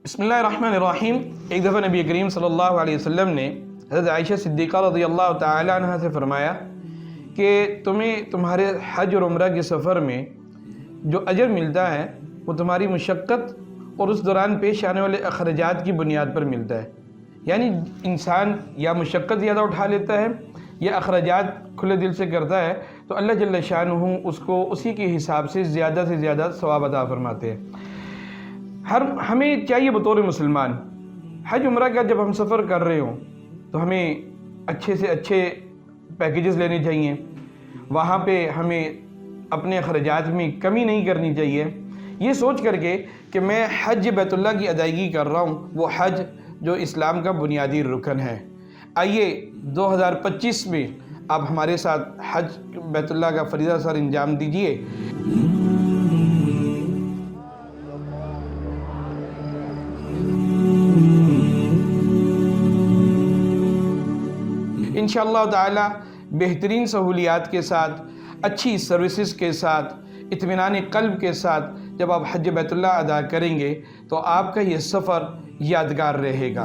बिस्मिल्लाहिर्रहमानिर्रहीम। एक दफ़ा नबी करीम सल्लल्लाहु अलैहि वसल्लम ने हज़रत आयशा सिद्दीक़ा रज़ियल्लाहु ताला अन्हा से फ़रमाया कि तुम्हें तुम्हारे हज और उम्रा के सफ़र में जो अजर मिलता है वो तुम्हारी मुशक्क़त और उस दौरान पेश आने वाले अखराजात की बुनियाद पर मिलता है। यानी इंसान या मुशक्क़त ज़्यादा उठा लेता है या अखराजात खुले दिल से करता है तो अल्लाह जल्ल शानुहु उसको उसी के हिसाब से ज़्यादा सवाब अता फरमाते हैं। हमें चाहिए बतौर मुसलमान हज उम्रा का जब हम सफ़र कर रहे हों तो हमें अच्छे से अच्छे पैकेजेस लेने चाहिए। वहाँ पे हमें अपने अखराजात में कमी नहीं करनी चाहिए, ये सोच करके कि मैं हज बैतुल्लाह की अदायगी कर रहा हूँ, वो हज जो इस्लाम का बुनियादी रुकन है। आइए 2025 में आप हमारे साथ हज बैतुल्लाह का फरीज़ा सर अंजाम दीजिए। इंशाअल्लाह ताला बेहतरीन सहूलियात के साथ, अच्छी सर्विसेज के साथ, इत्मीनान क़ल्ब के साथ जब आप हज बैतुल्लाह अदा करेंगे तो आपका ये सफ़र यादगार रहेगा।